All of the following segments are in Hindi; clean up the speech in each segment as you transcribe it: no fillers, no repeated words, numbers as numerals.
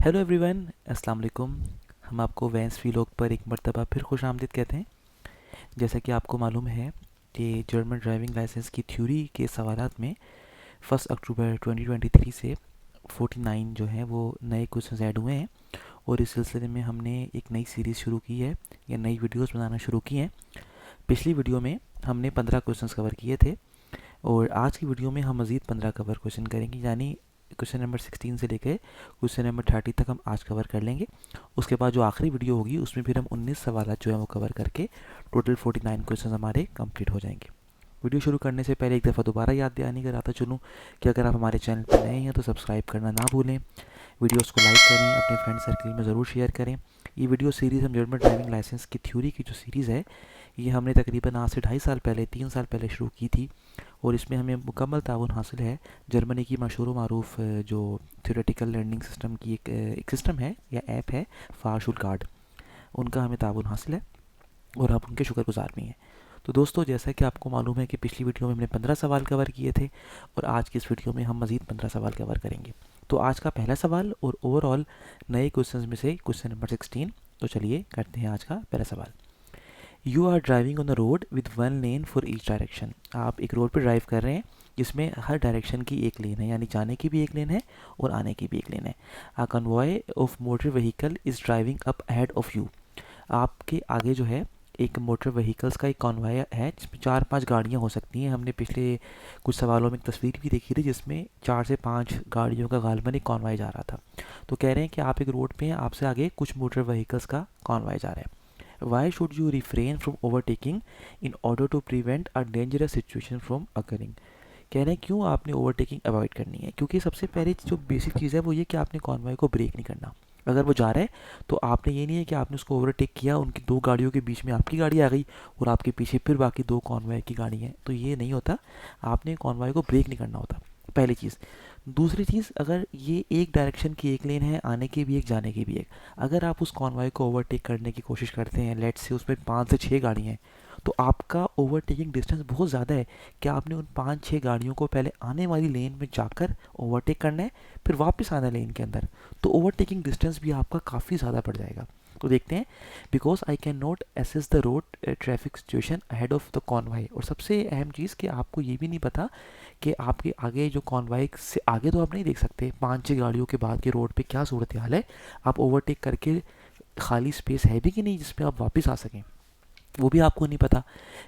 हेलो एवरीवन, अस्सलाम वालेकुम। हम आपको वैंस व्लॉग पर एक मर्तबा फिर खुश आमदीद कहते हैं। जैसा कि आपको मालूम है कि जर्मन ड्राइविंग लाइसेंस की थ्योरी के सवालात में 1 अक्टूबर 2023 से 49 जो है वो नए क्वेश्चन ऐड हुए हैं। और इस सिलसिले में हमने एक नई सीरीज़ शुरू की है या नई वीडियोस बनाना शुरू की हैं। पिछली वीडियो में हमने 15 क्वेश्चंस कवर किए थे और आज की वीडियो में हम मज़ीद 15 कवर क्वेश्चन करेंगे, यानी क्वेश्चन नंबर 16 से लेकर क्वेश्चन नंबर 30 तक हम आज कवर कर लेंगे। उसके बाद जो आखिरी वीडियो होगी उसमें फिर हम 19 सवाल जो है वो कवर करके टोटल 49 क्वेश्चन हमारे कंप्लीट हो जाएंगे। वीडियो शुरू करने से पहले एक दफ़ा दोबारा याद दिलाने कराता चलूँ कि अगर आप हमारे चैनल पर नए हैं तो सब्सक्राइब करना ना भूलें। वीडियोस को लाइक करें, अपने फ्रेंड सर्कल में ज़रूर शेयर करें। ये वीडियो सीरीज़ हम जर्मन ड्राइविंग लाइसेंस की थ्योरी की जो सीरीज़ है ये हमने तकरीबन आज से 2.5 साल पहले 3 साल पहले शुरू की थी। और इसमें हमें मुकम्मल ताउन हासिल है जर्मनी की मशहूर मारूफ जो थ्योरेटिकल लर्निंग सिस्टम की एक सिस्टम है या ऐप है, फारशुलगार्ड। उनका हमें ताउन हासिल है और आप उनके शुक्रगुजार भी हैं। तो दोस्तों, जैसा कि आपको मालूम है कि पिछली वीडियो में हमने 15 सवाल कवर किए थे और आज की इस वीडियो में हम मज़ीद 15 सवाल कवर करेंगे। तो आज का पहला सवाल और ओवरऑल नए क्वेश्चंस में से क्वेश्चन नंबर 16। तो चलिए करते हैं आज का पहला सवाल। You are driving on the road with one lane for each direction. आप एक रोड पर ड्राइव कर रहे हैं जिसमें हर डायरेक्शन की एक लेन है, यानी जाने की भी एक लेन है और आने की भी एक लेन है। A convoy of motor vehicle is driving up ahead of you. आपके आगे जो है एक मोटर व्हीकल्स का एक कॉन्वॉय है जिसमें 4-5 गाड़ियाँ हो सकती हैं। हमने पिछले कुछ सवालों में एक तस्वीर भी देखी थी जिसमें 4 से 5 गाड़ियों का गालबन एक कॉन्वॉय जा रहा था। तो कह रहे हैं कि आप एक रोड पे हैं, आपसे आगे कुछ मोटर व्हीकल्स का कॉन्वॉय जा रहा है। Why should you refrain from overtaking in order to prevent a dangerous situation from occurring? कह रहे हैं क्यों आपने ओवरटेकिंग अवॉइड करनी है, क्योंकि सबसे पहली जो बेसिक चीज़ है वो ये कि आपने कॉन्वॉय को ब्रेक नहीं करना। अगर वो जा रहा है तो आपने ये नहीं है कि आपने उसको ओवरटेक किया, उनकी दो गाड़ियों के बीच में आपकी गाड़ी आ गई और आपके पीछे फिर बाकी दो कॉन्वॉय की गाड़ी हैं, तो ये नहीं होता। आपने कॉन्वॉय को ब्रेक नहीं करना होता, पहली चीज़। दूसरी चीज़, अगर ये एक डायरेक्शन की एक लेन है, आने की भी एक जाने की भी एक, अगर आप उस कॉन्वॉय को ओवरटेक करने की कोशिश करते हैं, लेट्स से उसमें 5 से 6 गाड़ियाँ हैं, तो आपका ओवरटेकिंग डिस्टेंस बहुत ज़्यादा है कि आपने उन 5-6 गाड़ियों को पहले आने वाली लेन में जाकर ओवरटेक करना है, फिर वापस आना लेन के अंदर। तो ओवरटेकिंग डिस्टेंस भी आपका काफ़ी ज़्यादा बढ़ जाएगा। तो देखते हैं, because I can not assess the road traffic situation ahead of the convoy. और सबसे अहम चीज़ कि आपको ये भी नहीं पता कि आपके आगे जो कॉन्वॉय से आगे तो आप नहीं देख सकते 5-6 गाड़ियों के बाद के रोड पे क्या सूरत हाल है। आप ओवरटेक करके खाली स्पेस है भी कि नहीं जिसमें आप वापस आ सकें, वो भी आपको नहीं पता।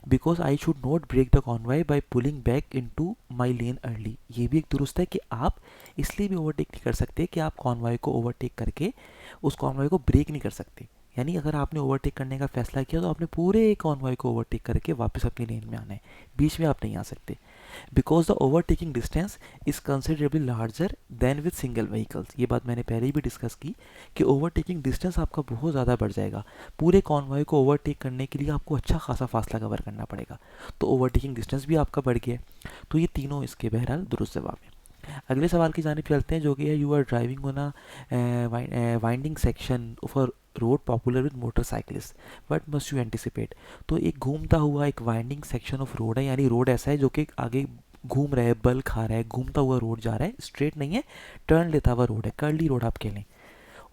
Because I should not break the convoy by pulling back in to my lane early. ये भी एक दुरुस्त है कि आप इसलिए भी ओवरटेक नहीं कर सकते कि आप कॉन्वॉय को ओवरटेक करके उस कॉन्वॉय को ब्रेक नहीं कर सकते। यानी अगर आपने ओवरटेक करने का फैसला किया तो आपने पूरे कॉन्वॉय को ओवरटेक करके वापस अपनी लेन में आना है, बीच में आप नहीं आ सकते। Because the overtaking distance is considerably larger than with single vehicles. ये बात मैंने पहले ही भी डिस्कस की कि ओवरटेकिंग डिस्टेंस आपका बहुत ज़्यादा बढ़ जाएगा। पूरे कॉन्वॉय को ओवरटेक करने के लिए आपको अच्छा खासा फासला कवर करना पड़ेगा, तो ओवरटेकिंग डिस्टेंस भी आपका बढ़ गया। तो ये तीनों इसके बहरहाल दुरुस्त जवाब हैं। अगले सवाल की जानिब चलते हैं, जो कि है you are driving on a winding section of a road popular with motorcyclist, what must you anticipate. तो एक घूमता हुआ एक वाइंडिंग सेक्शन ऑफ रोड है, यानी रोड ऐसा है जो कि आगे घूम रहा है, बल खा रहा है, घूमता हुआ रोड जा रहा है, स्ट्रेट नहीं है, टर्न लेता हुआ रोड है, कर्ली रोड आप कह लें।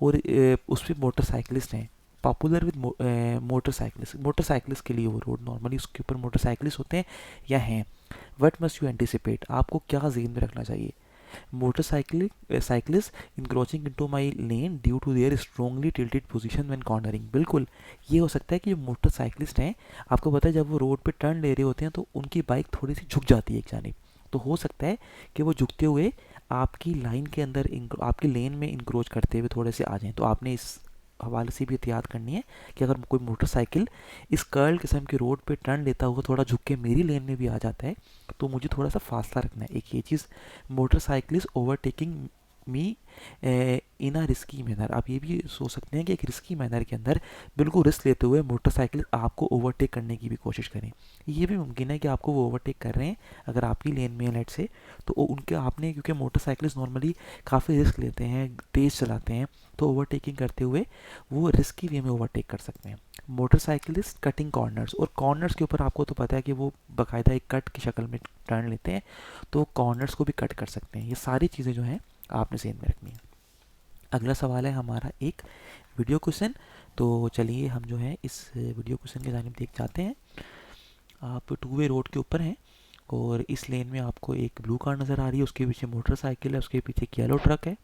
और उस पर मोटरसाइकिलिस्ट हैं, पॉपुलर विद मोटरसाइकिलिस्ट। मोटरसाइकिलिस्ट के लिए वो रोड, नॉर्मली उसके ऊपर मोटरसाइकिलिस्ट होते हैं या हैं। वट मस्ट यू एंटिसिपेट, आपको क्या जेहन में रखना चाहिए। Cyclist encroaching into my lane due to their strongly tilted position when cornering. बिल्कुल, ये हो सकता है कि जो मोटरसाइकिलिस्ट हैं, आपको पता है जब वो रोड पे टर्न ले रहे होते हैं तो उनकी बाइक थोड़ी सी झुक जाती है एक जानिब। तो हो सकता है कि वो झुकते हुए आपकी लाइन के अंदर आपकी लेन में इंक्रोच करते हुए थोड़े से आ जाएं। तो आपने इस हवाले से भी एहतियात करनी है कि अगर कोई मोटरसाइकिल इस कर्ल किस्म के रोड पे टर्न लेता हुआ थोड़ा झुक के मेरी लेन में भी आ जाता है तो मुझे थोड़ा सा फासला रखना है। एक ये चीज़, motorcyclist overtaking me in a risky manner. आप ये भी सोच सकते हैं कि एक रिस्की मैनर के अंदर बिल्कुल रिस्क लेते हुए मोटरसाइकिल आपको ओवरटेक करने की भी कोशिश करें। ये भी मुमकिन है कि आपको वो ओवरटेक कर रहे हैं अगर आपकी लेन में है लेट से, तो उनके आपने, क्योंकि मोटरसाइकिलिस्ट नॉर्मली काफ़ी रिस्क लेते हैं, तेज़ चलाते हैं, तो ओवरटेकिंग करते हुए वो रिस्की वे में ओवरटेक कर सकते हैं। मोटरसाइकिलिस्ट कटिंग कॉर्नर्स, और कॉर्नर्स के ऊपर आपको तो पता है कि वो बाकायदा एक कट की शक्ल में टर्न लेते हैं, तो कॉर्नर्स को भी कट कर सकते हैं। ये सारी चीज़ें जो हैं आपने ज़हन में रखनी है। अगला सवाल है हमारा एक वीडियो क्वेश्चन। तो चलिए हम जो है इस वीडियो क्वेश्चन की जानिब देख जाते हैं। आप टू वे रोड के ऊपर हैं और इस लेन में आपको एक ब्लू कार नज़र आ रही है, उसके पीछे मोटरसाइकिल है, उसके पीछे एक येलो ट्रक है।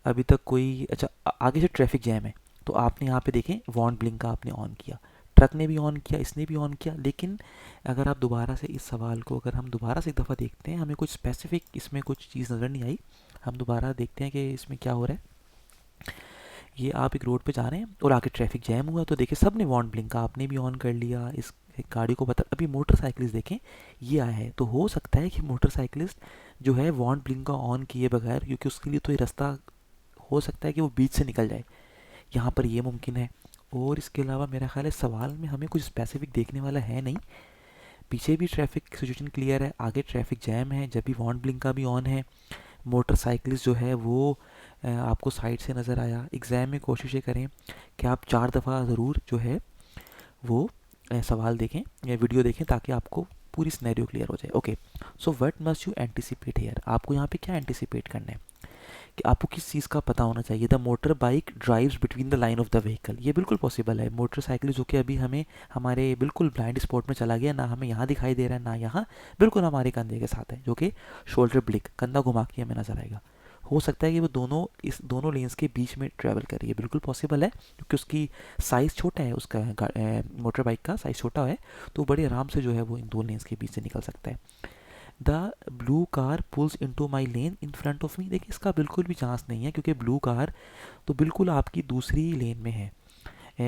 अभी तक कोई अच्छा आगे से ट्रैफिक जैम है। तो आपने यहाँ पे देखें वॉर्न ब्लिंक का आपने ऑन किया, ट्रक ने भी ऑन किया, इसने भी ऑन किया। लेकिन अगर आप दोबारा से इस सवाल को अगर हम दोबारा से एक दफ़ा देखते हैं, हमें कुछ स्पेसिफिक इसमें कुछ चीज़ नज़र नहीं आई। हम दोबारा देखते हैं कि इसमें क्या हो रहा है। ये आप एक रोड पे जा रहे हैं और आके ट्रैफिक जैम हुआ, तो देखिए सब ने वॉर्न ब्लिंक का, आपने भी ऑन कर लिया, इस गाड़ी को पता। अभी मोटरसाइकिलिस्ट देखें ये आया है, तो हो सकता है कि मोटरसाइकिलिस्ट जो है वॉर्न ब्लिंक का ऑन किए बगैर, क्योंकि उसके लिए तो ये रास्ता हो सकता है कि वो बीच से निकल जाए, यहाँ पर ये मुमकिन है। और इसके अलावा मेरा ख्याल है सवाल में हमें कुछ स्पेसिफिक देखने वाला है नहीं। पीछे भी ट्रैफिक सिचुएशन क्लियर है, आगे ट्रैफिक जैम है, जब भी वॉर्न ब्लिंक का भी ऑन है। मोटरसाइकिलिस्ट जो है वो आपको साइड से नज़र आया। एग्ज़ाम में कोशिश ये करें कि आप 4 दफ़ा ज़रूर जो है वो सवाल देखें या वीडियो देखें, ताकि आपको पूरी सिनेरियो क्लियर हो जाए। Okay, so what must you anticipate here, आपको यहाँ पे क्या एंटिसिपेट करना है कि आपको किस चीज़ का पता होना चाहिए। The motor bike drives between the line of the vehicle, ये बिल्कुल पॉसिबल है। मोटरसाइकिल जो कि अभी हमें हमारे बिल्कुल ब्लाइंड स्पॉट में चला गया, ना हमें यहाँ दिखाई दे रहा है ना यहाँ, बिल्कुल हमारे कंधे के साथ है, जो कि शोल्डर ब्लिक, कंधा घुमा के हमें नजर आएगा। हो सकता है कि वो दोनों इस दोनों लेन्स के बीच में ट्रैवल कर रही है, बिल्कुल पॉसिबल है, क्योंकि उसकी साइज़ छोटा है, उसका मोटर बाइक का साइज़ छोटा है, तो बड़े आराम से जो है वो इन दो लेन्स के बीच से निकल सकता है। The blue car pulls into my lane in front of me, देखिए इसका बिल्कुल भी चांस नहीं है, क्योंकि ब्लू कार तो बिल्कुल आपकी दूसरी लेन में है,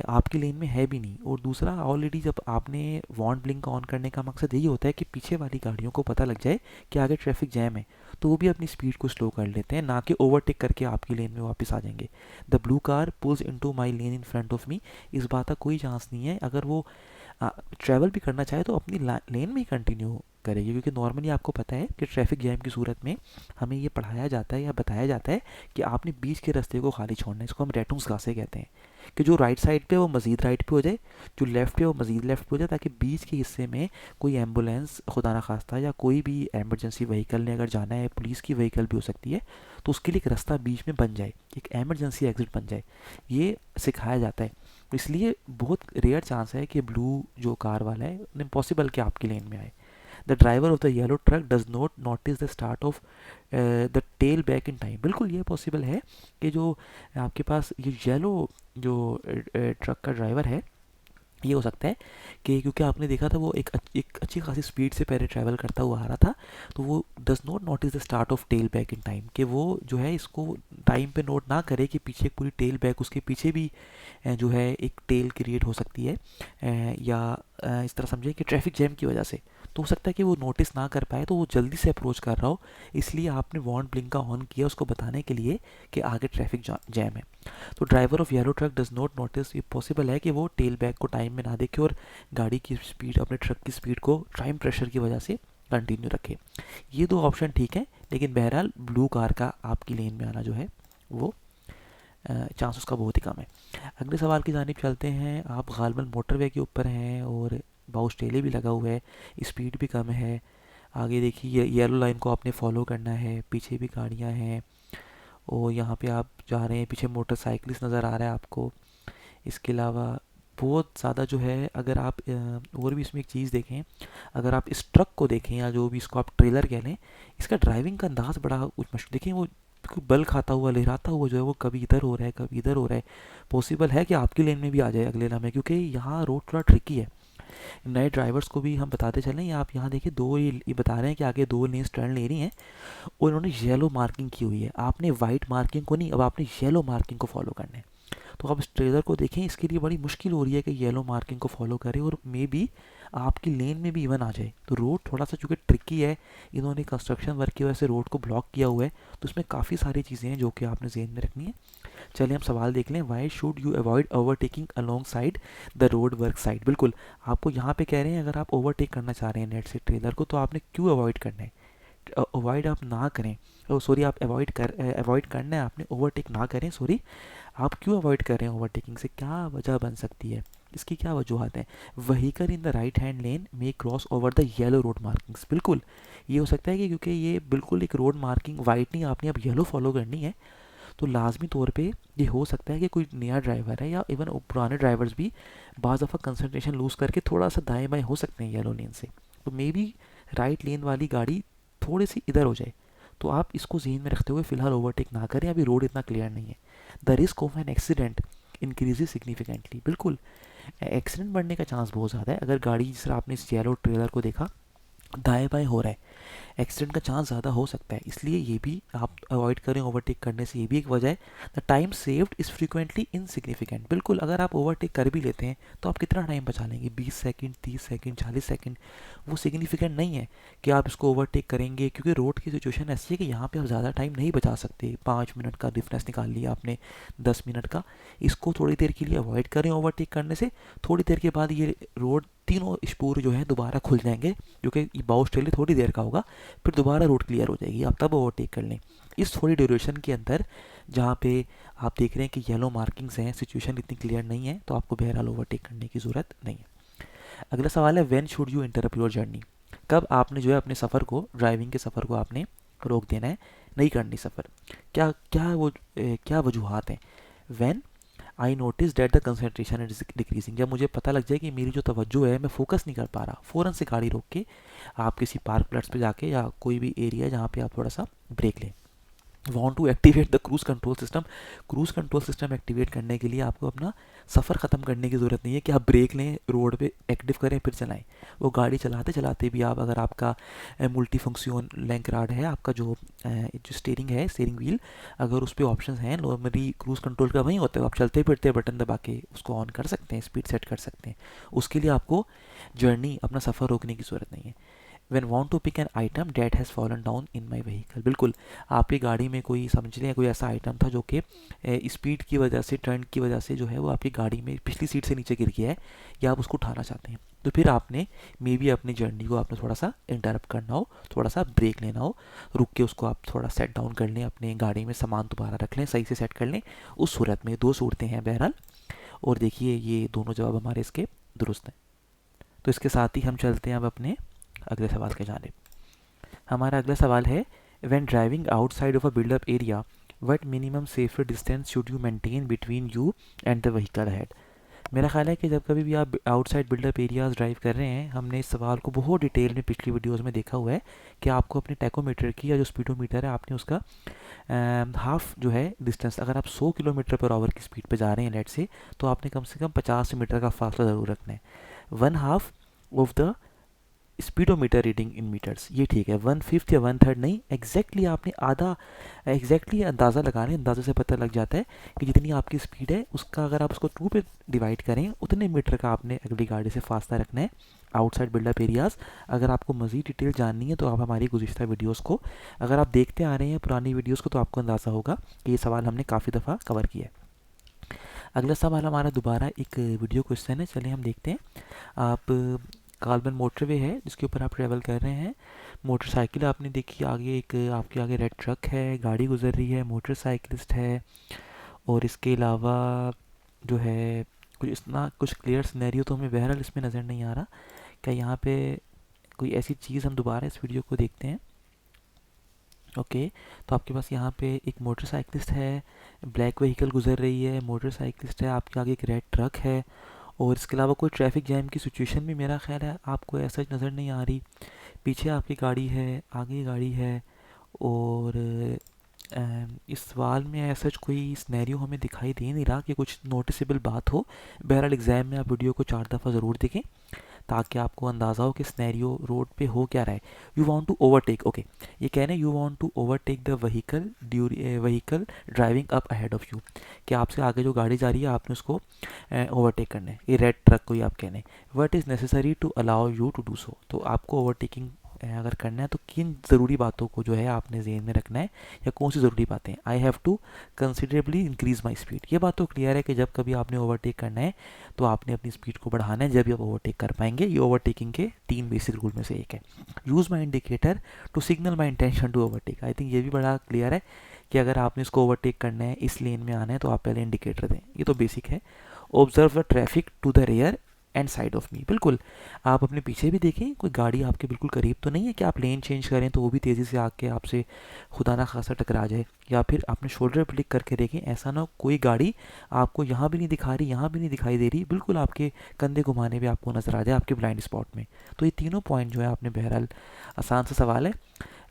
आपकी लेन में है भी नहीं। और दूसरा, ऑलरेडी जब आपने वॉर्न ब्लिंक ऑन करने का मकसद यही होता है कि पीछे वाली गाड़ियों को पता लग जाए कि आगे ट्रैफिक जैम है, तो वो भी अपनी स्पीड को स्लो कर लेते हैं, ना कि ओवरटेक करके आपकी लेन में वापस आ जाएंगे। The blue car pulls into my lane in front of me, इस बात का कोई चांस नहीं है। अगर वो ट्रैवल भी करना चाहे तो अपनी लेन में ही कंटिन्यू करेगी, क्योंकि नॉर्मली आपको पता है कि ट्रैफिक जैम की सूरत में हमें ये पढ़ाया जाता है या बताया जाता है कि आपने बीच के रास्ते को खाली छोड़ना है। इसको हम रेटूंस घासे कहते हैं, कि जो राइट साइड पे वो मज़ीद राइट पे हो जाए, जो लेफ़्ट पे वो मज़ीद लेफ़्ट पे हो जाए, ताकि बीच के हिस्से में कोई एम्बुलेंस खुदा ना खास्ता या कोई भी एमरजेंसी व्हीकल ने अगर जाना है, पुलिस की व्हीकल भी हो सकती है, तो उसके लिए एक रास्ता बीच में बन जाए, एक एमरजेंसी एग्जिट बन जाए, ये सिखाया जाता है। इसलिए बहुत रेयर चांस है कि ब्लू जो कार वाला है इम्पॉसिबल कि आपकी लेन में आए। The driver of the yellow truck does not notice the start of the tail back in time, बिल्कुल ये पॉसिबल है कि जो आपके पास ये येलो जो ट्रक का ड्राइवर है, ये हो सकता है कि क्योंकि आपने देखा था वो एक अच्छी खासी स्पीड से पहले ट्रैवल करता हुआ आ रहा था, तो वो does not notice the start of tail back in time, कि वो जो है इसको टाइम पे नोट ना करे कि पीछे पूरी टेल बैक, उसके पीछे भी जो है एक टेल क्रिएट हो सकती है, या इस तरह समझे कि ट्रैफिक जैम की वजह से, तो हो सकता है कि वो नोटिस ना कर पाए, तो वो जल्दी से अप्रोच कर रहा हो, इसलिए आपने वॉर्न ब्लिंक का ऑन किया उसको बताने के लिए कि आगे ट्रैफिक जैम है। तो driver of yellow truck does not notice, ये पॉसिबल है कि वो टेल बैक को टाइम में ना देखे और गाड़ी की स्पीड, अपने ट्रक की स्पीड को टाइम प्रेशर की वजह से कंटिन्यू रखे। ये दो ऑप्शन ठीक है, लेकिन बहरहाल ब्लू कार का आपकी लेन में आना जो है वो चांस उसका बहुत ही कम है। अगले सवाल की जानिब चलते हैं। आप गालबन मोटरवे के ऊपर हैं और बाउस टेले भी लगा हुआ है, स्पीड भी कम है। आगे देखिए येलो लाइन को आपने फॉलो करना है, पीछे भी गाड़ियाँ हैं और यहाँ पे आप जा रहे हैं, पीछे मोटरसाइकिलिस्ट नज़र आ रहा है आपको। इसके अलावा बहुत ज़्यादा जो है, अगर आप और भी इसमें एक चीज़ देखें, अगर आप इस ट्रक को देखें या जो भी इसको आप ट्रेलर कह लें, इसका ड्राइविंग का अंदाज़ बड़ा कुछ मशहूर, देखें वो बल खाता हुआ लहराता हुआ जो है वो कभी इधर हो रहा है कभी इधर हो रहा है। पॉसिबल है कि आपकी लेन में भी आ जाए अगले लम्हे, क्योंकि यहाँ रोड थोड़ा ट्रिकी है। नए ड्राइवर्स को भी हम बताते चलें, या आप यहाँ देखिए दो ये बता रहे हैं कि आगे दो लेन्स टर्न ले रही हैं और इन्होंने येलो मार्किंग की हुई है। आपने वाइट मार्किंग को नहीं, अब आपने येलो मार्किंग को फॉलो करना है। तो आप इस ट्रेलर को देखें, इसके लिए बड़ी मुश्किल हो रही है कि येलो मार्किंग को फॉलो करें और मे बी आपकी लेन में भी इवन आ जाए। तो रोड थोड़ा सा चूँकि ट्रिकी है, इन्होंने कंस्ट्रक्शन वर्क की वजह से रोड को ब्लॉक किया हुआ है, तो उसमें काफ़ी सारी चीज़ें हैं जो कि आपने ज़हन में रखनी है। चलिए हम सवाल देख लें। Why should you avoid overtaking along side the road work side, बिल्कुल आपको यहाँ पे कह रहे हैं अगर आप ओवरटेक करना चाह रहे हैं नेट से ट्रेलर को, तो आपने क्यों अवॉइड करना है। अवॉइड आप ना करें, सॉरी आप अवॉइड करना है आपने, ओवरटेक ना करें। सॉरी, आप क्यों अवॉइड कर रहे हैं ओवरटेकिंग से, क्या वजह बन सकती है, इसकी क्या वजूहत है। Vehicle in the right hand lane में cross over the yellow road markings, बिल्कुल ये हो सकता है कि क्योंकि ये बिल्कुल एक रोड मार्किंग वाइट नहीं, आपने अब येलो फॉलो करनी है, तो लाजमी तौर पे ये हो सकता है कि कोई नया ड्राइवर है या इवन पुराने ड्राइवर्स भी बाज़ दफ़ा कंसंट्रेशन लूज़ करके थोड़ा सा दाएं बाएं हो सकते हैं येलो लेन से, तो मे बी राइट लेन वाली गाड़ी थोड़ी सी इधर हो जाए। तो आप इसको जहन में रखते हुए फ़िलहाल ओवरटेक ना करें, अभी रोड इतना क्लियर नहीं है। The risk of an accident increases significantly, बिल्कुल एक्सीडेंट बढ़ने का चांस बहुत ज़्यादा है। अगर गाड़ी, जिस तरह आपने इस येलो ट्रेलर को देखा, दाएं बाएं हो रहा है, एक्सीडेंट का चांस ज़्यादा हो सकता है, इसलिए ये भी आप अवॉइड करें ओवरटेक करने से। ये भी एक वजह है। The time saved is frequently insignificant, बिल्कुल अगर आप ओवरटेक कर भी लेते हैं तो आप कितना टाइम बचा लेंगे, 20 सेकंड, 30 सेकंड, 40 सेकंड, वो सिग्निफिकेंट नहीं है कि आप इसको ओवरटेक करेंगे, क्योंकि रोड की सिचुएशन ऐसी है कि यहाँ पे आप ज़्यादा टाइम नहीं बचा सकते। 5 मिनट का डिफरेंस निकाल लिया आपने 10 मिनट का, इसको थोड़ी देर के लिए अवॉइड करें ओवरटेक करने से। थोड़ी देर के बाद ये रोड, तीनों स्पूर जो है दोबारा खुल जाएंगे, जो कि बाउस के लिए थोड़ी देर का होगा, फिर दोबारा रोड क्लियर हो जाएगी, आप तब ओवरटेक कर लें। इस थोड़ी ड्यूरेशन के अंदर जहाँ पे आप देख रहे हैं कि येलो मार्किंग्स हैं, सिचुएशन इतनी क्लियर नहीं है, तो आपको बहरहाल ओवरटेक करने की ज़रूरत नहीं है। अगला सवाल है, when should you interrupt your journey, कब आपने जो है अपने सफ़र को, ड्राइविंग के सफ़र को आपने रोक देना है, नहीं करनी सफ़र। क्या क्या वो क्या वजूहत हैं। When I notice that the concentration is decreasing, जब मुझे पता लग जाए कि मेरी जो तवज्जो है, मैं फोकस नहीं कर पा रहा, फ़ौरन से गाड़ी रोक के आप किसी पार्क प्लेट्स पे जाके या कोई भी एरिया है जहाँ पे आप थोड़ा सा ब्रेक लें। Want to activate the cruise control system, cruise control system activate करने के लिए आपको अपना सफ़र ख़त्म करने की ज़रूरत नहीं है कि आप ब्रेक लें, रोड पे एक्टिव करें फिर चलाएं। वो गाड़ी चलाते चलाते भी आप, अगर आपका मल्टी फंक्शन लैंक राड है, आपका जो स्टीयरिंग है, स्टीयरिंग व्हील, अगर उस पर ऑप्शन हैं, नॉर्मली क्रूज़ कंट्रोल का वहीं होता है, आप चलते फिरते बटन दबा के उसको ऑन कर सकते हैं, स्पीड सेट कर सकते हैं। उसके लिए आपको जर्नी, अपना सफ़र रोकने की ज़रूरत नहीं है। when want to pick an item that has fallen down in my vehicle, बिल्कुल आपकी गाड़ी में कोई, समझ लें कोई ऐसा आइटम था जो कि स्पीड की वजह से, टर्न की वजह से जो है वो आपकी गाड़ी में पिछली सीट से नीचे गिर गया है, या आप उसको उठाना चाहते हैं, तो फिर आपने मे बी अपनी जर्नी को आपने थोड़ा सा इंटरप्ट करना हो, थोड़ा सा ब्रेक लेना हो, रुक के उसको आप थोड़ा सेट डाउन कर लें, अपने गाड़ी में सामान दोबारा रख लें, सही से सेट कर लें। उस सूरत में दो सूरतें हैं बहरहाल, और देखिए ये दोनों जवाब हमारे इसके दुरुस्त हैं। तो इसके साथ ही हम चलते हैं अब अपने अगले सवाल के जानिब। हमारा अगला सवाल है, when driving outside of a built up area what minimum safety distance should you maintain between you and the vehicle ahead. मेरा ख्याल है कि जब कभी भी आप आउटसाइड बिल्डअप एरियाज ड्राइव कर रहे हैं, हमने इस सवाल को बहुत डिटेल में पिछली वीडियोस में देखा हुआ है कि आपको अपने टैकोमीटर की, या जो स्पीडोमीटर है, आपने उसका हाफ जो है डिस्टेंस, अगर आप 100 किलोमीटर पर आवर की स्पीड पर जा रहे हैं लेट से, तो आपने कम से कम 50 मीटर का फासला ज़रूर रखना है। 1/2 of the speedometer reading in metres, ये ठीक है। 1/5 या 1/3 नहीं, एग्जैक्टली आपने आधा, एग्जैक्टली अंदाज़ा लगा रहे हैं, अंदाजे से पता लग जाता है कि जितनी आपकी स्पीड है उसका अगर आप उसको 2 पे डिवाइड करें, उतने मीटर का आपने अगली गाड़ी से फासला रखना है आउटसाइड बिल्डअप एरियाज़। अगर आपको मज़ीद डिटेल जाननी है तो आप हमारी गुज़िश्ता वीडियोज़ को अगर आप देखते आ रहे हैं, पुरानी वीडियोज़ को, तो आपको अंदाज़ा होगा कि ये सवाल हमने काफ़ी दफ़ा कवर किया है। अगला सवाल हमारा दोबारा एक वीडियो क्वेश्चन है, चलिए हम देखते हैं। आप कार्बन मोटरवे है जिसके ऊपर आप ट्रैवल कर रहे हैं, मोटरसाइकिल आपने देखी, आगे एक आपके आगे रेड ट्रक है, गाड़ी गुजर रही है, मोटरसाइकिलिस्ट है, और इसके अलावा जो है कुछ इतना कुछ क्लियर सिनेरियो तो हमें बहरहाल इसमें नज़र नहीं आ रहा। क्या यहाँ पे कोई ऐसी चीज़, हम दोबारा इस वीडियो को देखते हैं। ओके तो आपके पास यहाँ पे एक मोटरसाइकिलिस्ट है, ब्लैक व्हीकल गुजर रही है, मोटरसाइकिलिस्ट है, आपके आगे एक रेड ट्रक है, और इसके अलावा कोई ट्रैफिक जैम की सिचुएशन भी मेरा ख्याल है आपको ऐसा नज़र नहीं आ रही। पीछे आपकी गाड़ी है, आगे गाड़ी है, और इस सवाल में ऐसा कोई सिनेरियो हमें दिखाई दे नहीं रहा कि कुछ नोटिसेबल बात हो। बहरहाल एग्ज़ाम में आप वीडियो को 4 दफ़ा ज़रूर देखें ताकि आपको अंदाज़ा हो कि सिनेरियो रोड पे हो क्या रहा है। You want to overtake, okay ये कह रहे हैं you want to overtake the vehicle driving up ahead of you, कि आपसे आगे जो गाड़ी जा रही है आपने उसको ओवरटेक करना है, ये रेड ट्रक को ही आप कह रहे हैं। What is necessary to allow you to do so, तो आपको ओवरटेकिंग अगर करना है तो किन ज़रूरी बातों को जो है आपने ज़हन में रखना है, या कौन सी ज़रूरी बातें। I have to considerably increase my speed, ये बात तो क्लियर है कि जब कभी आपने ओवरटेक करना है तो आपने अपनी स्पीड को बढ़ाना है, जब भी आप ओवरटेक कर पाएंगे। ये ओवरटेकिंग के 3 बेसिक रूल में से एक है। Use my indicator to signal my intention to overtake, I think ये भी बड़ा क्लियर है कि अगर आपने इसको ओवरटेक करना है, इस लेन में आना है, तो आप पहले इंडिकेटर दें, ये तो बेसिक है। Observe the traffic to the rear and side of me. बिल्कुल आप अपने पीछे भी देखें, कोई गाड़ी आपके बिल्कुल करीब तो नहीं है कि आप लेन चेंज करें तो वो भी तेज़ी से आके आपसे खुदा ना खासा टकरा जाए। या फिर अपने शोल्डर क्लिक करके देखें, ऐसा ना कोई गाड़ी आपको यहाँ भी नहीं दिखा रही, यहाँ भी नहीं दिखाई दे रही, बिल्कुल आपके कंधे घुमाने भी आपको नज़र आ जाए आपके ब्लाइंड स्पॉट में। तो ये तीनों पॉइंट जो है आपने बहरहाल, आसान सा सवाल है,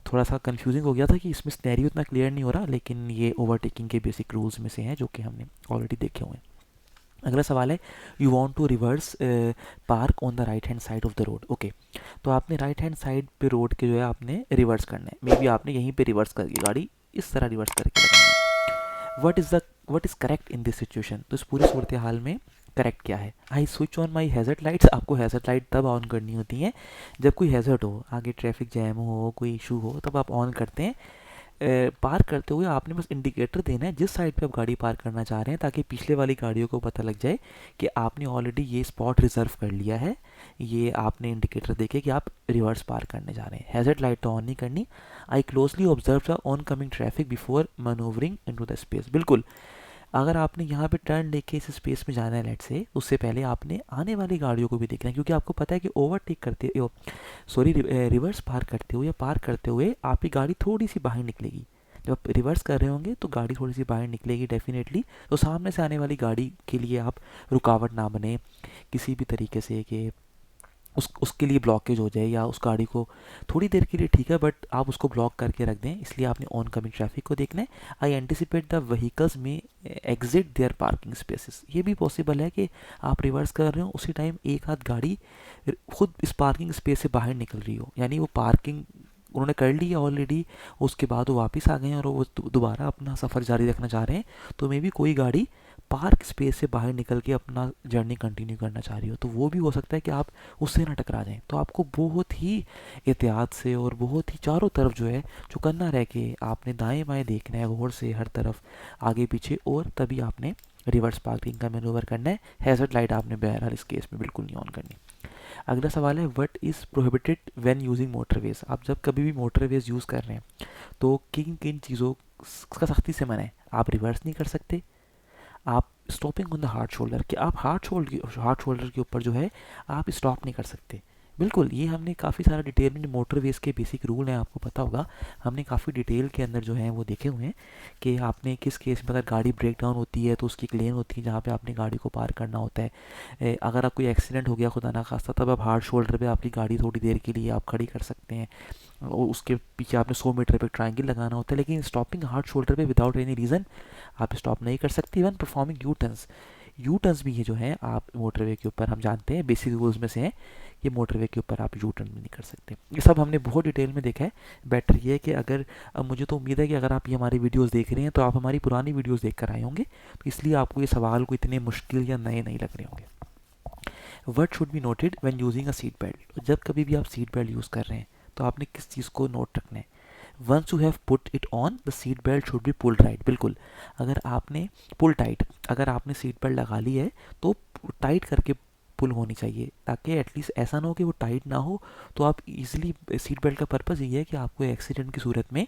थोड़ा सा कंफ्यूजिंग हो गया था कि इसमें स्नैरियो इतना क्लियर नहीं हो रहा, लेकिन ये ओवरटेकिंग के बेसिक रूल्स में से हैं जो कि हमने ऑलरेडी देखे हुए हैं। अगला सवाल है, you want to reverse park on the right hand side of the road. Okay, तो आपने राइट हैंड साइड पे रोड के जो है आपने रिवर्स करना है। मे बी आपने यहीं पे रिवर्स करके गाड़ी इस तरह रिवर्स करके लगानी है। What is correct in this situation. तो इस पूरी सूरत हाल में करेक्ट क्या है। I switch on my hazard lights. आपको हैज़र्ड लाइट तब ऑन करनी होती हैं जब कोई हैज़र्ड हो, आगे ट्रैफिक जैम हो, कोई इशू हो, तब आप ऑन करते हैं। पार्क करते हुए आपने बस इंडिकेटर देना है जिस साइड पे आप गाड़ी पार्क करना चाह रहे हैं, ताकि पिछले वाली गाड़ियों को पता लग जाए कि आपने ऑलरेडी ये स्पॉट रिजर्व कर लिया है। ये आपने इंडिकेटर देके कि आप रिवर्स पार्क करने जा रहे हैं। हैज़र्ड लाइट तो ऑन नहीं करनी। I closely observe the oncoming traffic before manoeuvring into the space. बिल्कुल, अगर आपने यहाँ पे टर्न लेके इस स्पेस में जाना है लेट से, उससे पहले आपने आने वाली गाड़ियों को भी देखना है, क्योंकि आपको पता है कि ओवरटेक करते, सॉरी, रिवर्स पार्क करते हुए या पार्क करते हुए आपकी गाड़ी थोड़ी सी बाहर निकलेगी। जब आप रिवर्स कर रहे होंगे तो गाड़ी थोड़ी सी बाहर निकलेगी डेफिनेटली। तो सामने से आने वाली गाड़ी के लिए आप रुकावट ना बने किसी भी तरीके से कि उसके लिए ब्लॉकेज हो जाए, या उस गाड़ी को थोड़ी देर के लिए ठीक है बट आप उसको ब्लॉक करके रख दें। इसलिए आपने ऑन कमिंग ट्रैफिक को देखना है। आई एंटिसिपेट द व्हीकल्स में एग्जिट देयर पार्किंग स्पेसेस। ये भी पॉसिबल है कि आप रिवर्स कर रहे हो उसी टाइम एक आध गाड़ी खुद इस पार्किंग स्पेस से बाहर निकल रही हो, यानी वो पार्किंग उन्होंने कर ली है ऑलरेडी, उसके बाद वो वापस आ गए हैं और वो दोबारा अपना सफ़र जारी रखना चाह रहे हैं। तो मे बी कोई गाड़ी पार्क स्पेस से बाहर निकल के अपना जर्नी कंटिन्यू करना चाह रही हो, तो वो भी हो सकता है कि आप उससे ना टकरा जाएं। तो आपको बहुत ही एहतियात से और बहुत ही चारों तरफ जो है चौकन्ना रह के आपने दाएं बाएं देखना है गौर से, हर तरफ आगे पीछे, और तभी आपने रिवर्स पार्किंग का मैनूवर करना है। हैज़र्ड लाइट आपने बहरहाल इस केस में बिल्कुल नहीं ऑन करनी। अगला सवाल है, what is prohibited when using motorways. आप जब कभी भी मोटरवेज यूज़ कर रहे हैं तो किन किन चीज़ों का सख्ती से मना है। आप रिवर्स नहीं कर सकते, आप stopping on the hard shoulder, कि आप हार्ड शोल्डर के ऊपर जो है आप स्टॉप नहीं कर सकते। बिल्कुल, ये हमने काफ़ी सारा डिटेल में, मोटरवेज के बेसिक रूल हैं आपको पता होगा, हमने काफ़ी डिटेल के अंदर जो है वो देखे हुए हैं कि आपने किस केस में अगर गाड़ी ब्रेक डाउन होती है तो उसकी एक लेन होती है जहाँ पे आपने गाड़ी को पार करना होता है। अगर आप कोई एक्सीडेंट हो गया खुदा ना खास्ता, तब आप हार्ड शोल्डर पे आपकी गाड़ी थोड़ी देर के लिए आप खड़ी कर सकते हैं और उसके पीछे आपने 100 मीटर पे ट्रायंगल लगाना होता है। लेकिन स्टॉपिंग हार्ड शोल्डर पे विदाउट एनी रीज़न आप स्टॉप नहीं कर सकते। इवन परफॉर्मिंग यू टर्न्स भी ये जो है आप मोटरवे के ऊपर, हम जानते हैं बेसिक रूल्स में से हैं, ये मोटरवे के ऊपर आप यू टर्न भी नहीं कर सकते। ये सब हमने बहुत डिटेल में देखा है। बेटर ये है कि अगर, अब मुझे तो उम्मीद है कि अगर आप ये हमारी वीडियोस देख रहे हैं तो आप हमारी पुरानी वीडियोस देख कर आए होंगे, तो इसलिए आपको ये सवाल को इतने मुश्किल या नए नहीं लग रहे होंगे। What should be noted when using a seat belt. जब कभी भी आप सीट बेल्ट यूज़ कर रहे हैं तो आपने किस चीज़ को नोट रखना है। Once you have put it on the seat belt should be pulled right. बिल्कुल, अगर आपने पुल टाइट, अगर आपने सीट बेल्ट लगा ली है तो टाइट करके पुल होनी चाहिए, ताकि एटलीस्ट ऐसा ना हो कि वो टाइट ना हो तो आप इजीली, सीट बेल्ट का पर्पज़ ये है कि आपको एक्सीडेंट की सूरत में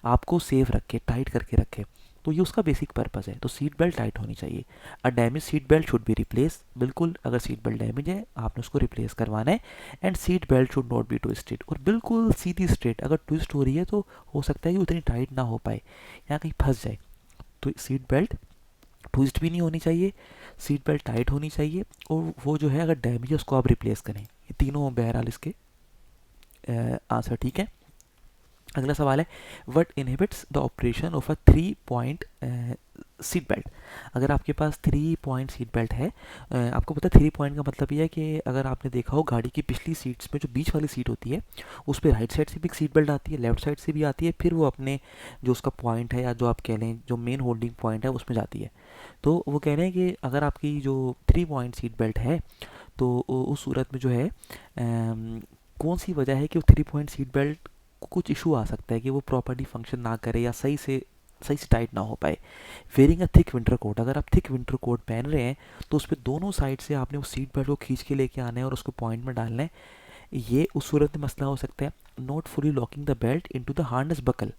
आपको सेफ रखे, टाइट करके रखे। तो ये उसका बेसिक पर्पज़ है। तो सीट बेल्ट टाइट होनी चाहिए। A damage seat belt should be replace. बिल्कुल, अगर सीट बेल्ट डैमेज है आपने उसको रिप्लेस करवाना है। And seat belt should not be twisted. और बिल्कुल सीधी स्ट्रेट, अगर ट्विस्ट हो रही है तो हो सकता है कि उतनी टाइट ना हो पाए या कहीं फंस जाए। तो सीट बेल्ट ट्विस्ट भी नहीं होनी चाहिए, सीट बेल्ट टाइट होनी चाहिए, और वो जो है अगर डैमेज है उसको आप रिप्लेस करें। ये तीनों बहरहाल इसके आंसर ठीक है। अगला सवाल है, what inhibits the operation of a 3 point seat belt. अगर आपके पास 3 पॉइंट सीट बेल्ट है, आपको पता है 3 पॉइंट का मतलब ये है कि अगर आपने देखा हो गाड़ी की पिछली सीट्स में जो बीच वाली सीट होती है उस पर राइट साइड से भी सीट बेल्ट आती है, लेफ्ट साइड से भी आती है, फिर वो अपने जो उसका पॉइंट है या जो आप कह लें जो मेन होल्डिंग पॉइंट है उसमें जाती है। तो वो कह रहे हैं कि अगर आपकी जो 3 पॉइंट सीट बेल्ट है तो उस सूरत में जो है कौन सी वजह है कि वो 3 पॉइंट सीट बेल्ट कुछ इशू आ सकता है कि वो प्रॉपर्ली फंक्शन ना करे या सही से टाइट ना हो पाए। Wearing a thick winter coat, अगर आप थिक विंटर कोट पहन रहे हैं तो उस पर दोनों साइड से आपने वो सीट बेल्ट को खींच के लेके आना है और उसको पॉइंट में डालना है। ये उस सूरत में मसला हो सकता है। Not fully locking the belt into the harness buckle,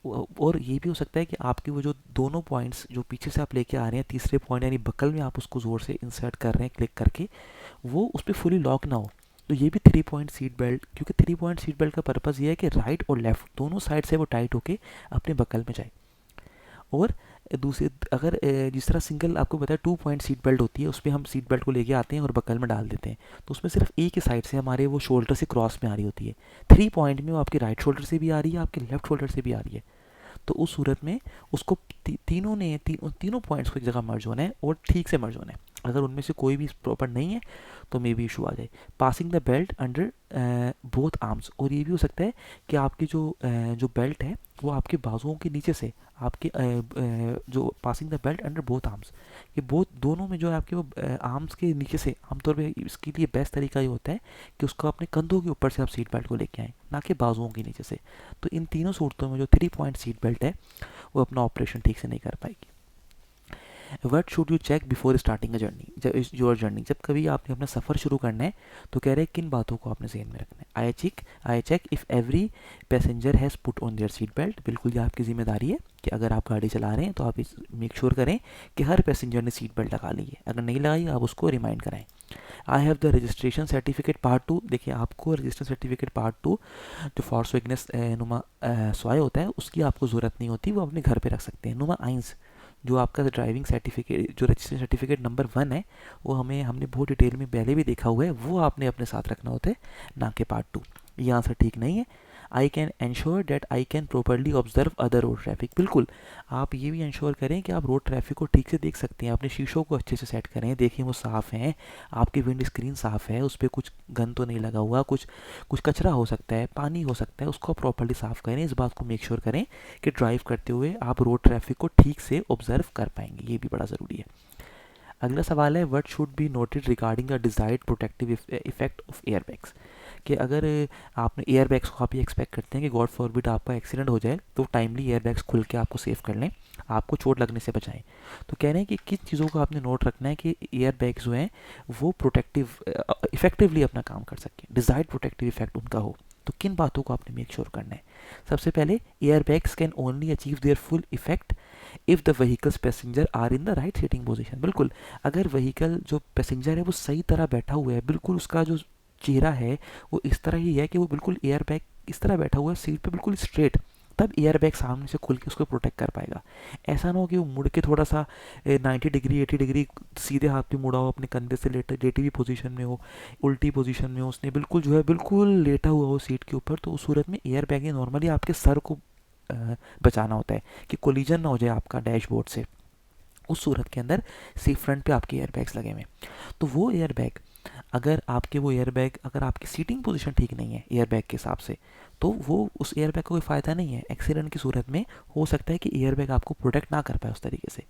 और ये भी हो सकता है कि आपके वो जो दोनों पॉइंट्स जो पीछे से आप लेके आ रहे हैं, तीसरे पॉइंट यानी बकल में आप उसको ज़ोर से इंसर्ट कर रहे हैं क्लिक करके, वो उस पर फुली लॉक ना हो। तो ये भी 3 पॉइंट सीट बेल्ट, क्योंकि 3 पॉइंट सीट बेल्ट का पर्पज़ ये है कि राइट और लेफ्ट दोनों साइड से वो टाइट होके अपने बकल में जाए। और दूसरे अगर जिस तरह सिंगल आपको पता है 2 पॉइंट सीट बेल्ट होती है, उसमें हम सीट बेल्ट को लेके आते हैं और बकल में डाल देते हैं, तो उसमें सिर्फ एक ही साइड से हमारे वो शोल्डर से क्रॉस में आ रही होती है। 3 पॉइंट में वो आपके राइट शोल्डर से भी आ रही है, आपके लेफ्ट शोल्डर से भी आ रही है। तो उस सूरत में उसको तीनों पॉइंट्स को एक जगह मर्ज होना है और ठीक से मर्ज होना है। अगर उनमें से कोई भी प्रॉपर नहीं है तो मे बी इशू आ जाए। Passing the belt under both arms, और ये भी हो सकता है कि आपकी जो बेल्ट है वो आपके बाजुओं के नीचे से आपके जो passing the belt under both arms, ये बोथ दोनों में जो है आपके वो आर्म्स के नीचे से, आमतौर पे इसके लिए बेस्ट तरीका ये होता है कि उसको अपने कंधों के ऊपर से आप सीट बेल्ट को लेके आएँ, ना कि बाजुओं के नीचे से। तो इन तीनों सूरतों में जो 3 पॉइंट सीट बेल्ट है वो अपना ऑपरेशन ठीक से नहीं कर पाएगी। What should you check before starting a journey, जब योर जर्नी, जब कभी आपने अपना सफ़र शुरू करना है तो कह रहे हैं किन बातों को आपने ज़हन में रखना है। I check if every passenger has put on their seat belt, बिल्कुल ये आपकी जिम्मेदारी है कि अगर आप गाड़ी चला रहे हैं तो आप इस मेक श्योर करें कि हर पैसेंजर ने सीट बेल्ट लगा ली है। अगर नहीं लगाई आप उसको रिमाइंड कराएं। I have the registration certificate part 2, देखिए आपको रजिस्ट्रेशन सर्टिफिकेट पार्ट 2 जो फॉर्स विगनेस नुमा स्वाय होता है उसकी आपको ज़रूरत नहीं होती, वो अपने घर पे रख सकते हैं। नुमा आइंस जो आपका ड्राइविंग सर्टिफिकेट, जो रजिस्ट्रेशन सर्टिफिकेट नंबर 1 है, वो हमने बहुत डिटेल में पहले भी देखा हुआ है, वो आपने अपने साथ रखना होता है, ना कि पार्ट 2। ये आंसर ठीक नहीं है। I can ensure that I can properly observe other road traffic, बिल्कुल आप ये भी इंश्योर करें कि आप रोड ट्रैफिक को ठीक से देख सकते हैं। अपने शीशों को अच्छे से सेट करें, देखें वो साफ़ हैं, आपकी विंड स्क्रीन साफ़ है, उस पर कुछ गंद तो नहीं लगा हुआ, कुछ कुछ कचरा हो सकता है, पानी हो सकता है, उसको प्रॉपरली साफ़ करें। इस बात को मेक श्योर करें कि ड्राइव करते हुए आप रोड ट्रैफिक को ठीक से ऑब्जर्व कर पाएंगे, ये भी बड़ा ज़रूरी है। अगला सवाल है what should be noted regarding the desired protective effect of airbags, कि अगर आपने एयरबैग्स को आप ये एक्सपेक्ट करते हैं कि गॉड फॉरबिड आपका एक्सीडेंट हो जाए तो टाइमली एयरबैग्स खुल के आपको सेव कर लें, आपको चोट लगने से बचाएं। तो कह रहे हैं कि किन चीज़ों को आपने नोट रखना है कि एयरबैग्स जो हैं वो प्रोटेक्टिव इफेक्टिवली अपना काम कर सकें, डिजायर्ड प्रोटेक्टिव इफेक्ट उनका हो। तो किन बातों को आपने मेक श्योर करना है। सबसे पहले airbags can only achieve their full effect if the vehicle's passengers are in the right seating position, बिल्कुल अगर व्हीकल जो पैसेंजर है वो सही तरह बैठा हुआ है, बिल्कुल उसका जो चेहरा है वो इस तरह ही है कि वो बिल्कुल एयर बैग इस तरह बैठा हुआ है सीट पे बिल्कुल स्ट्रेट, तब एयर बैग सामने से खुल के उसको प्रोटेक्ट कर पाएगा। ऐसा ना हो कि वो मुड़ के थोड़ा सा 90 डिग्री 80 डिग्री सीधे हाथ पे मुड़ा हो, अपने कंधे से लेटी हुई पोजीशन में हो, उल्टी पोजीशन में हो, उसने बिल्कुल जो है बिल्कुल लेटा हुआ हो सीट के ऊपर, तो उस सूरत में एयर बैग नॉर्मली आपके सर को बचाना होता है कि कोलिजन ना हो जाए आपका डैशबोर्ड से। उस सूरत के अंदर सी फ्रंट पे आपके एयरबैग्स लगे हुए, तो वो एयरबैग अगर आपके वो एयरबैग अगर आपकी सीटिंग पोजीशन ठीक नहीं है एयरबैग के हिसाब से, तो वो उस एयरबैग का कोई फ़ायदा नहीं है। एक्सीडेंट की सूरत में हो सकता है कि एयरबैग आपको प्रोटेक्ट ना कर पाए उस तरीके से।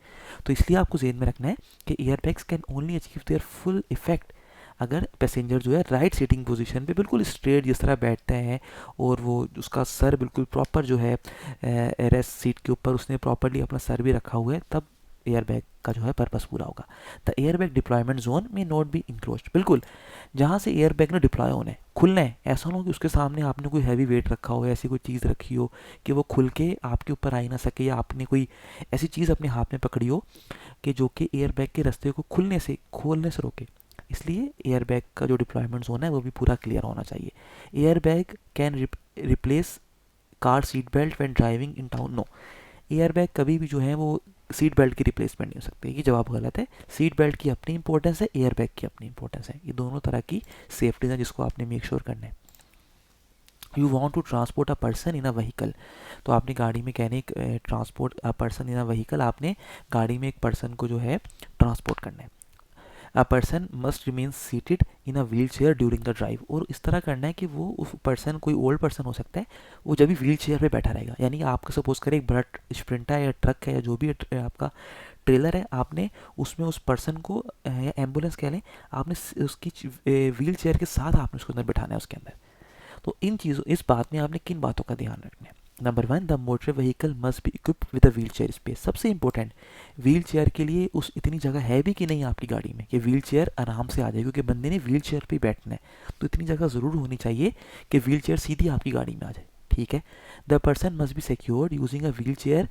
तो इसलिए आपको जेहन में रखना है कि airbags can only achieve their full effect अगर पैसेंजर जो है राइट सीटिंग पोजीशन पे बिल्कुल स्ट्रेट जिस तरह बैठते हैं और वो उसका सर बिल्कुल प्रॉपर जो है रेस्ट सीट के ऊपर उसने प्रॉपरली अपना सर भी रखा हुआ है, तब एयरबैग का जो है पर्पस पूरा होगा। द एयरबैग डिप्लॉयमेंट जोन में नॉट बी इंक्रोच्ड, बिल्कुल जहाँ से एयरबैग ने डिप्लॉय होना है खुलना है, ऐसा ना हो कि उसके सामने आपने कोई हैवी वेट रखा हो, ऐसी कोई चीज़ रखी हो कि वो खुल के आपके ऊपर आ ही ना सके, या आपने कोई ऐसी चीज़ अपने हाथ में पकड़ी हो कि जो कि एयरबैग के रास्ते को खोलने से रोके। इसलिए एयरबैग का जो डिप्लॉयमेंट जोन है वो भी पूरा क्लियर होना चाहिए। Airbag can replace car seat belt when driving in town, no, airbag कभी भी जो है वो सीट बेल्ट की रिप्लेसमेंट नहीं हो सकती, ये जवाब गलत है। सीट बेल्ट की अपनी इंपॉर्टेंस है, एयरबैग की अपनी इंपॉर्टेंस है, ये दोनों तरह की सेफ्टी है जिसको आपने मेक श्योर करना है। You want to transport a person in a vehicle, तो आपने गाड़ी में कहने transport a person in a vehicle, आपने गाड़ी में एक पर्सन को जो है ट्रांसपोर्ट करना है। A person must remain seated in a wheel chair during the drive, और इस तरह करना है कि वो उस पर्सन कोई ओल्ड पर्सन हो सकता है, वो जब भी व्हील चेयर पे बैठा रहेगा, यानी आपका सपोज करें एक बड़ा स्प्रिंटर है या ट्रक है या जो भी आपका ट्रेलर है, आपने उसमें उस पर्सन को या एम्बुलेंस कह लें, आपने उसकी व्हील चेयर के साथ आपने उसके अंदर बैठाना है उसके अंदर। तो इस बात में आपने किन बातों का ध्यान रखना है। Number 1, the motor vehicle must be equipped with a wheel chair space, सबसे इंपॉर्टेंट व्हील चेयर के लिए उस इतनी जगह है भी कि नहीं आपकी गाड़ी में कि व्हील चेयर आराम से आ जाए, क्योंकि बंदे ने व्हील चेयर पे बैठना है, तो इतनी जगह ज़रूर होनी चाहिए कि व्हील चेयर सीधी आपकी गाड़ी में आ जाए। ठीक है। The person must be secured using a wheel chair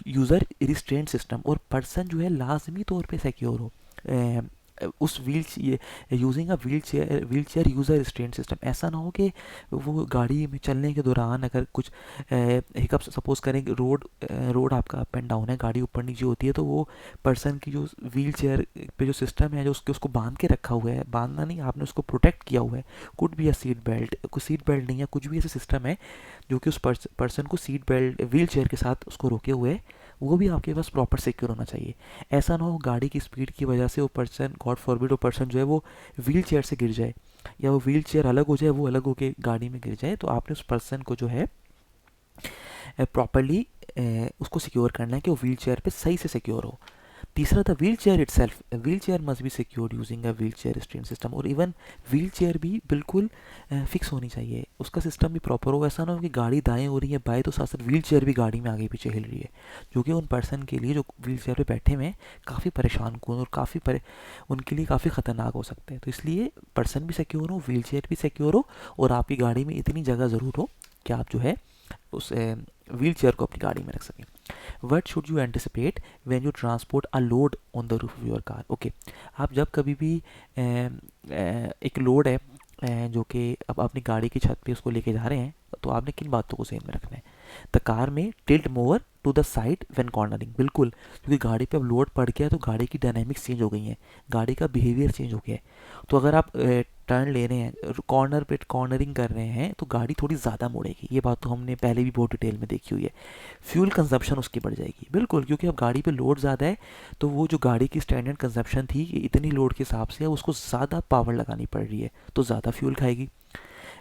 user restraint system, और पर्सन जो है लाजमी तौर पे सिक्योर हो उस using a wheel chair user restraint system. ऐसा ना हो कि वो गाड़ी में चलने के दौरान अगर कुछ हिकअप, सपोज करें कि रोड आपका अप एंड डाउन है, गाड़ी ऊपर नीचे होती है, तो वो पर्सन की जो व्हील चेयर पे जो सिस्टम है जो उसको बांध के रखा हुआ है, बांधना नहीं, आपने उसको प्रोटेक्ट किया हुआ है, could be a seat belt, कोई सीट बेल्ट नहीं है, कुछ भी ऐसा सिस्टम है जो कि उस पर्सन को सीट बेल्ट व्हील चेयर के साथ उसको रोके हुए है, वो भी आपके पास प्रॉपर सिक्योर होना चाहिए। ऐसा ना हो गाड़ी की स्पीड की वजह से वो पर्सन, गॉड फॉरबिड, वो पर्सन जो है वो व्हील चेयर से गिर जाए, या वो व्हील चेयर अलग हो जाए, वो अलग होके गाड़ी में गिर जाए, तो आपने उस पर्सन को जो है प्रॉपरली उसको सिक्योर करना है कि वो व्हील चेयर पे सही से सिक्योर हो। तीसरा था wheel chair itself, wheel chair must be secured using a wheel chair restraint system, और इवन व्हील चेयर भी बिल्कुल फिक्स होनी चाहिए, उसका सिस्टम भी प्रॉपर हो। ऐसा ना हो कि गाड़ी दाएं हो रही है, बाएं, तो साथ साथ व्हील चेयर भी गाड़ी में आगे पीछे हिल रही है, जो कि उन पर्सन के लिए जो व्हील चेयर पे बैठे हुए हैं काफ़ी परेशान कौन और उनके लिए काफ़ी ख़तरनाक हो सकते हैं। तो इसलिए पर्सन भी सिक्योर हो, व्हील चेयर भी सिक्योर हो, और आपकी गाड़ी में इतनी जगह ज़रूर हो कि आप जो है उस व्हील चेयर को अपनी गाड़ी में रख सकें। What should you anticipate when you transport a load on the roof of your car? Okay, आप जब कभी भी एक लोड है जो कि अब अपनी गाड़ी की छत पे उसको लेके जा रहे हैं, तो आपने किन बातों को ध्यान में रखना है। The car may tilt more to the side when cornering, बिल्कुल, क्योंकि गाड़ी पे अब लोड पड़ गया है तो गाड़ी की डायनेमिक्स चेंज हो गई हैं, गाड़ी का बिहेवियर चेंज हो गया है। तो अगर आप टर्न ले रहे हैं, कॉर्नर पे कॉर्नरिंग कर रहे हैं, तो गाड़ी थोड़ी ज़्यादा मुड़ेगी, ये बात तो हमने पहले भी बहुत डिटेल में देखी हुई है। फ्यूल कंजप्शन उसकी बढ़ जाएगी, बिल्कुल, क्योंकि अब गाड़ी पे लोड ज़्यादा है, तो वो जो गाड़ी की स्टैंडर्ड कंजप्शन थी कि इतनी लोड के हिसाब से उसको ज़्यादा पावर लगानी पड़ रही है, तो ज़्यादा फ्यूल खाएगी।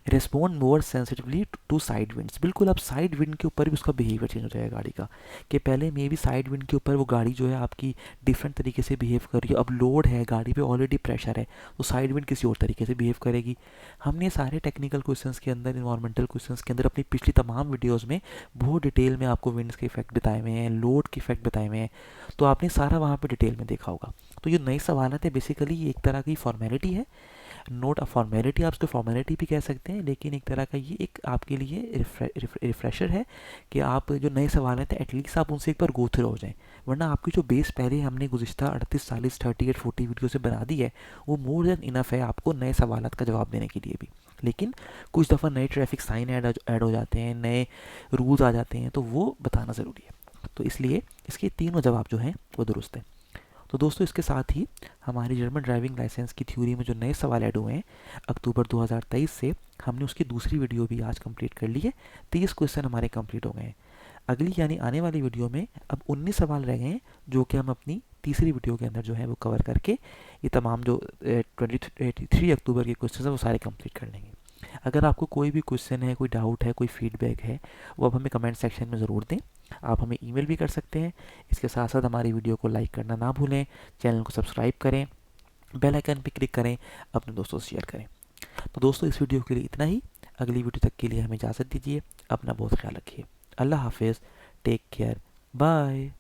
Respond more sensitively to side winds, बिल्कुल, अब साइड विंड के ऊपर भी उसका बिहेवियर चेंज हो जाएगा गाड़ी का, कि पहले मे भी साइड विंड के ऊपर वो गाड़ी जो है आपकी डिफरेंट तरीके से बिहेव कर रही है, अब लोड है, गाड़ी पे ऑलरेडी प्रेशर है, तो साइड विंड किसी और तरीके से बिहेव करेगी। हमने सारे टेक्निकल क्वेश्चंस के अंदर, इन्वायरमेंटल क्वेश्चंस के अंदर अपनी पिछली तमाम वीडियोज़ में बहुत डिटेल में आपको विंड्स के इफेक्ट बताए हुए हैं, लोड के इफेक्ट बताए हुए हैं, तो आपने सारा वहाँ पर डिटेल में देखा होगा। तो ये नई सवाल है, बेसिकली ये एक तरह की फॉर्मेलिटी है, नोट अ फॉर्मेलिटी, आप उसको फॉर्मेलिटी भी कह सकते हैं, लेकिन एक तरह का ये एक आपके लिए रिफ्रेशर है कि आप जो नए सवाल हैं एटलीस्ट आप उनसे एक बार गो थ्रू हो जाएं, वरना आपकी जो बेस पहले हमने गुज़िश्ता 38, 40, 38, 40 वीडियो से बना दी है, वो मोर देन इनफ है आपको नए सवाल का जवाब देने के लिए भी। लेकिन कुछ दफ़ा नए ट्रैफिक साइन ऐड हो जाते हैं, नए रूल्स आ जाते हैं, तो वो बताना ज़रूरी है। तो इसलिए इसके तीनों जवाब जो हैं वो दुरुस्त हैं। तो दोस्तों, इसके साथ ही हमारी जर्मन ड्राइविंग लाइसेंस की थ्योरी में जो नए सवाल ऐड हुए हैं अक्टूबर 2023 से, हमने उसकी दूसरी वीडियो भी आज कंप्लीट कर ली है। 30 क्वेश्चन हमारे कंप्लीट हो गए हैं। अगली यानी आने वाली वीडियो में अब 19 सवाल रह गए हैं, जो कि हम अपनी तीसरी वीडियो के अंदर जो है वो कवर करके ये तमाम जो 23 अक्टूबर के क्वेश्चन हैं वो सारे कंप्लीट कर लेंगे। अगर आपको कोई भी क्वेश्चन है, कोई डाउट है, कोई फीडबैक है, वो आप हमें कमेंट सेक्शन में ज़रूर दें। आप हमें ईमेल भी कर सकते हैं। इसके साथ साथ हमारी वीडियो को लाइक करना ना भूलें, चैनल को सब्सक्राइब करें, बेल आइकन पर क्लिक करें, अपने दोस्तों से शेयर करें। तो दोस्तों, इस वीडियो के लिए इतना ही। अगली वीडियो तक के लिए हमें इजाज़त दीजिए। अपना बहुत ख्याल रखिए। अल्लाह हाफिज़, टेक केयर, बाय।